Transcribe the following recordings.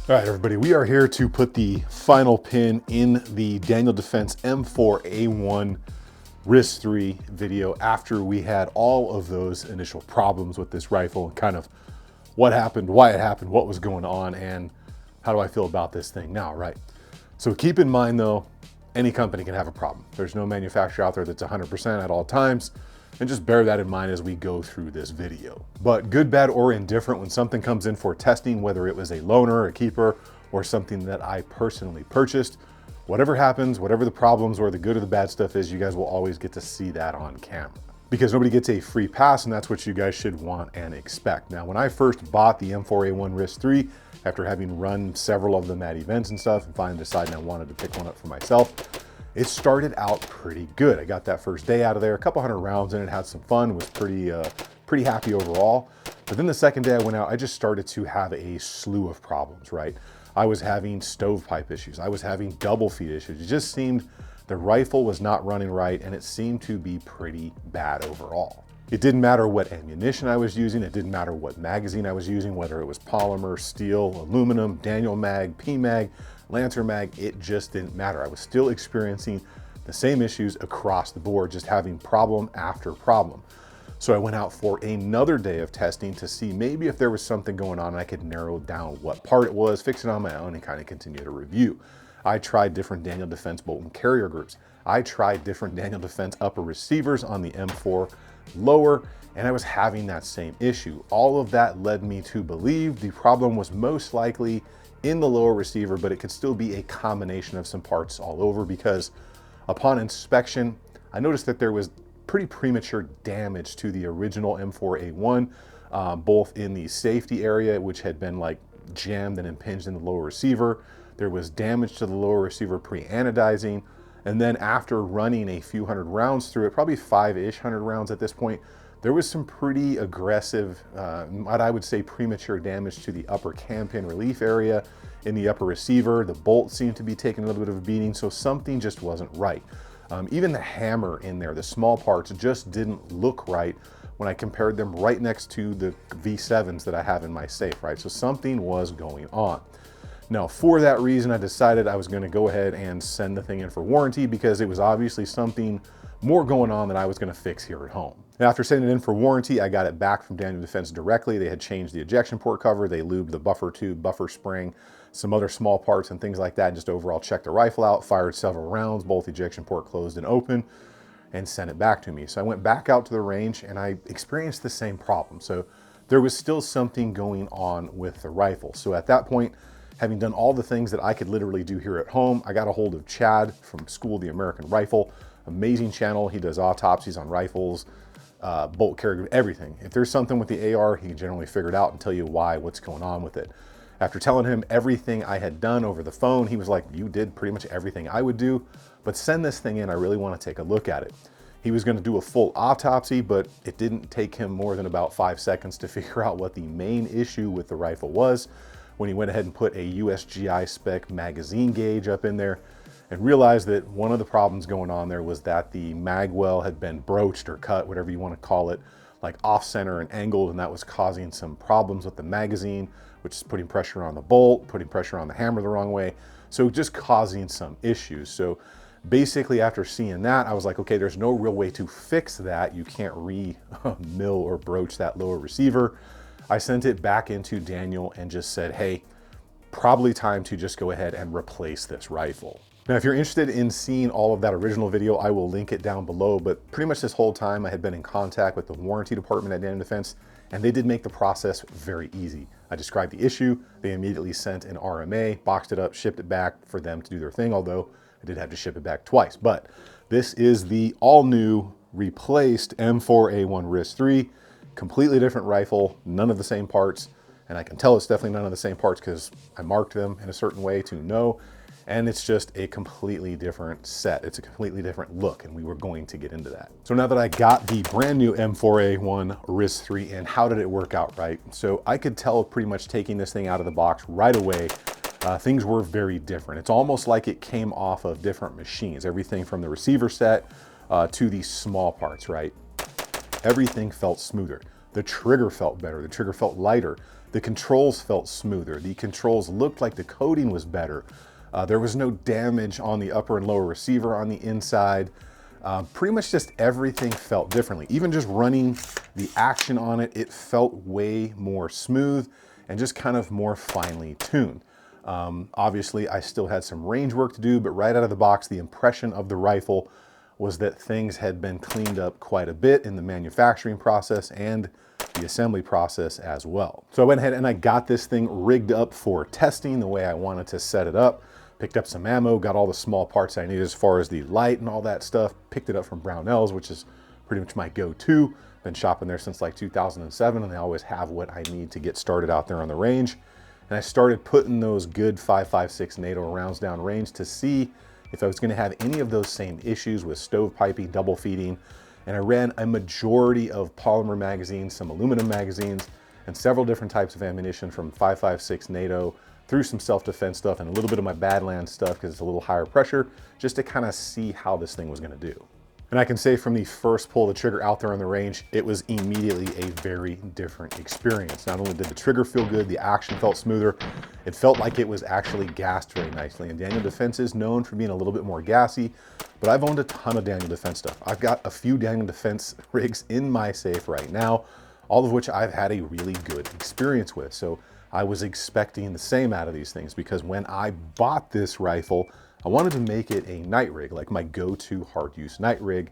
All right, everybody, we are here to put the final pin in the Daniel Defense M4A1 RIS3 video after we had all of those initial problems with this rifle and kind of what happened, why it happened, what was going on, and how do I feel about this thing now, right? So keep in mind though, any company can have a problem. There's no manufacturer out there that's 100% at all times. And just bear that in mind as we go through this video. But good, bad, or indifferent, when something comes in for testing, whether it was a loaner, a keeper, or something that I personally purchased, whatever happens, whatever the problems or the good or the bad stuff is, you guys will always get to see that on camera. Because nobody gets a free pass, and that's what you guys should want and expect. Now, when I first bought the M4A1 RIS3, after having run several of them at events and stuff, and finally deciding I wanted to pick one up for myself, it started out pretty good. I got that first day out of there, a couple hundred rounds in it, had some fun, was pretty happy overall. But then the second day I went out, I just started to have a slew of problems, right? I was having stovepipe issues. I was having double feed issues. It just seemed the rifle was not running right, and it seemed to be pretty bad overall. It didn't matter what ammunition I was using. It didn't matter what magazine I was using, whether it was polymer, steel, aluminum, Daniel mag, P-mag, Lancer mag, it just didn't matter. I was still experiencing the same issues across the board, just having problem after problem. So I went out for another day of testing to see maybe if there was something going on and I could narrow down what part it was, fix it on my own, and kind of continue to review. I tried different Daniel Defense bolt and carrier groups. I tried different Daniel Defense upper receivers on the M4 lower, and I was having that same issue. All of that led me to believe the problem was most likely in the lower receiver, but it could still be a combination of some parts all over, because upon inspection, I noticed that there was pretty premature damage to the original M4A1, both in the safety area, which had been like jammed and impinged in the lower receiver. There was damage to the lower receiver pre-anodizing. And then after running a few hundred rounds through it, probably 5-ish hundred rounds at this point, there was some pretty aggressive, what I would say premature damage to the upper cam pin relief area in the upper receiver. The bolt seemed to be taking a little bit of a beating, so something just wasn't right. Even the hammer in there, the small parts just didn't look right when I compared them right next to the V7s that I have in my safe, right? So something was going on. Now, for that reason, I decided I was going to go ahead and send the thing in for warranty, because it was obviously something more going on than I was going to fix here at home. And after sending it in for warranty, I got it back from Daniel Defense directly. They had changed the ejection port cover, they lubed the buffer tube, buffer spring, some other small parts and things like that, and just overall checked the rifle out, fired several rounds, both ejection port closed and open, and sent it back to me. So I went back out to the range and I experienced the same problem. So there was still something going on with the rifle. So at that point, having done all the things that I could literally do here at home, I got a hold of Chad from School of the American Rifle. Amazing channel. He does autopsies on rifles, bolt carrier, everything. If there's something with the AR, he can generally figure it out and tell you why, what's going on with it. After telling him everything I had done over the phone, he was like, you did pretty much everything I would do, but send this thing in. I really want to take a look at it. He was going to do a full autopsy, but it didn't take him more than about 5 seconds to figure out what the main issue with the rifle was, when he went ahead and put a USGI spec magazine gauge up in there and realized that one of the problems going on there was that the mag well had been broached or cut, whatever you want to call it, like off center and angled, and that was causing some problems with the magazine, which is putting pressure on the bolt, putting pressure on the hammer the wrong way. So just causing some issues. So basically after seeing that, I was like, okay, there's no real way to fix that. You can't re-mill or broach that lower receiver. I sent it back into Daniel and just said, hey, probably time to just go ahead and replace this rifle. Now, if you're interested in seeing all of that original video, I will link it down below, but pretty much this whole time I had been in contact with the warranty department at Daniel Defense, and they did make the process very easy. I described the issue, they immediately sent an RMA, boxed it up, shipped it back for them to do their thing, although I did have to ship it back twice. But this is the all-new replaced M4A1 RIS3, completely different rifle, none of the same parts, and I can tell it's definitely none of the same parts because I marked them in a certain way to know, and it's just a completely different set. It's a completely different look, and we were going to get into that. So now that I got the brand new M4A1 RIS3 in, how did it work out, right? So I could tell pretty much taking this thing out of the box right away, things were very different. It's almost like it came off of different machines, everything from the receiver set to the small parts, right? Everything felt smoother. The trigger felt better. The trigger felt lighter. The controls felt smoother. The controls looked like the coating was better. There was no damage on the upper and lower receiver on the inside. Pretty much just everything felt differently. Even just running the action on it, it felt way more smooth and just kind of more finely tuned. Obviously, I still had some range work to do, but right out of the box, the impression of the rifle was that things had been cleaned up quite a bit in the manufacturing process and the assembly process as well. So I went ahead and I got this thing rigged up for testing the way I wanted to set it up. Picked up some ammo, got all the small parts I needed as far as the light and all that stuff. Picked it up from Brownells, which is pretty much my go-to. Been shopping there since like 2007, and they always have what I need to get started out there on the range. And I started putting those good 5.56 NATO rounds down range to see if I was gonna have any of those same issues with stovepiping, double feeding. And I ran a majority of polymer magazines, some aluminum magazines, and several different types of ammunition from 5.56 NATO through some self-defense stuff and a little bit of my Badlands stuff because it's a little higher pressure, just to kind of see how this thing was gonna do. And I can say from the first pull of the trigger out there on the range, it was immediately a very different experience. Not only did the trigger feel good, the action felt smoother, it felt like it was actually gassed very nicely. And Daniel Defense is known for being a little bit more gassy, but I've owned a ton of Daniel Defense stuff. I've got a few Daniel Defense rigs in my safe right now, all of which I've had a really good experience with. So I was expecting the same out of these things because when I bought this rifle, I wanted to make it a night rig, like my go-to hard use night rig.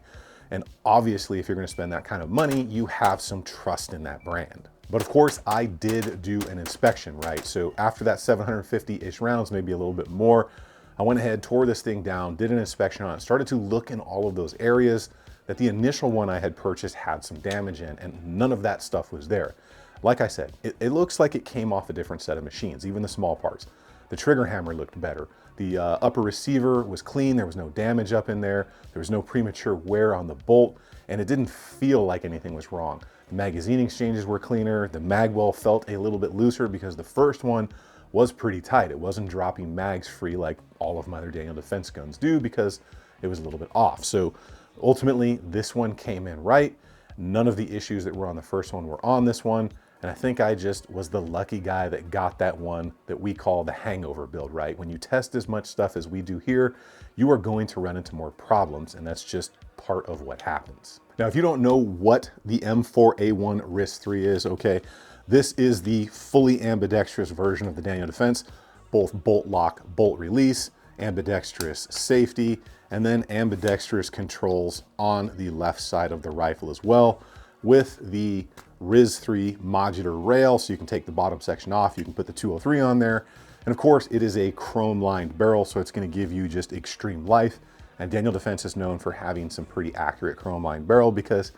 And obviously, if you're gonna spend that kind of money, you have some trust in that brand. But of course, I did do an inspection, right? So after that 750-ish rounds, maybe a little bit more, I went ahead, tore this thing down, did an inspection on it, started to look in all of those areas that the initial one I had purchased had some damage in, and none of that stuff was there. Like I said, it looks like it came off a different set of machines, even the small parts. The trigger hammer looked better. The upper receiver was clean. There was no damage up in there. There was no premature wear on the bolt, and it didn't feel like anything was wrong. The magazine exchanges were cleaner. The mag well felt a little bit looser because the first one was pretty tight. It wasn't dropping mags free like all of my other Daniel Defense guns do because it was a little bit off. So ultimately, this one came in right. None of the issues that were on the first one were on this one. And I think I just was the lucky guy that got that one that we call the hangover build, right? When you test as much stuff as we do here, you are going to run into more problems, and that's just part of what happens. Now, if you don't know what the M4A1 RIS3 is, okay, this is the fully ambidextrous version of the Daniel Defense, both bolt lock, bolt release, ambidextrous safety, and then ambidextrous controls on the left side of the rifle as well, with the RIS3 modular rail, so you can take the bottom section off, you can put the 203 on there, and of course it is a chrome lined barrel, so it's going to give you just extreme life. And Daniel Defense is known for having some pretty accurate chrome lined barrel because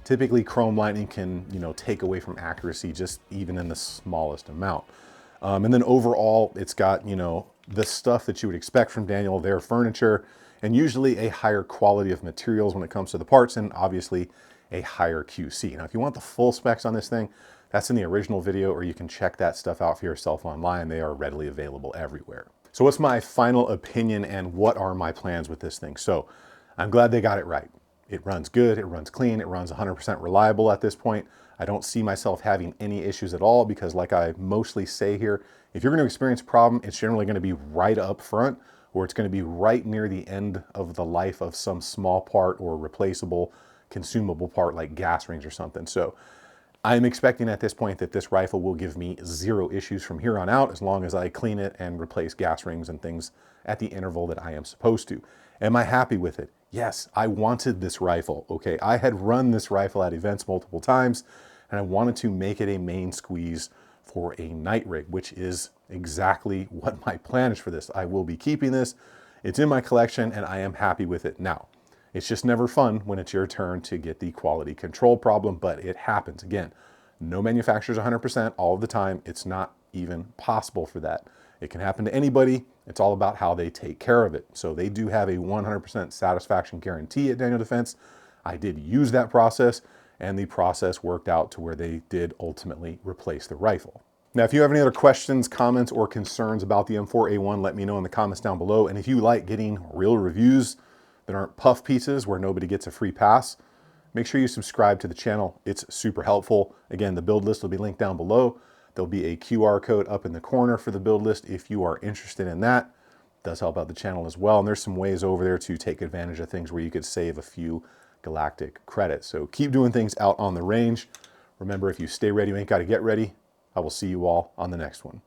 typically chrome lining can, take away from accuracy just even in the smallest amount. And then overall, it's got, the stuff that you would expect from Daniel, their furniture, and usually a higher quality of materials when it comes to the parts, and obviously a higher QC. Now, if you want the full specs on this thing, that's in the original video, or you can check that stuff out for yourself online. They are readily available everywhere. So what's my final opinion and what are my plans with this thing? So I'm glad they got it right. It runs good, it runs clean, it runs 100% reliable at this point. I don't see myself having any issues at all because, like I mostly say here, if you're going to experience a problem, it's generally going to be right up front, or it's going to be right near the end of the life of some small part or replaceable consumable part like gas rings or something. So I'm expecting at this point that this rifle will give me zero issues from here on out as long as I clean it and replace gas rings and things at the interval that I am supposed to. Am I happy with it? Yes, I wanted this rifle, okay? I had run this rifle at events multiple times, and I wanted to make it a main squeeze for a night rig, which is exactly what my plan is for this. I will be keeping this. It's in my collection, and I am happy with it now. It's just never fun when it's your turn to get the quality control problem, but it happens. Again, no manufacturer's 100% all of the time. It's not even possible for that. It can happen to anybody. It's all about how they take care of it. So they do have a 100% satisfaction guarantee at Daniel Defense. I did use that process, and the process worked out to where they did ultimately replace the rifle. Now, if you have any other questions, comments, or concerns about the M4A1, let me know in the comments down below. And if you like getting real reviews that aren't puff pieces where nobody gets a free pass, make sure you subscribe to the channel. It's super helpful. Again, the build list will be linked down below. There'll be a QR code up in the corner for the build list if you are interested in that. It does help out the channel as well. And there's some ways over there to take advantage of things where you could save a few galactic credits. So keep doing things out on the range. Remember, if you stay ready, you ain't got to get ready. I will see you all on the next one.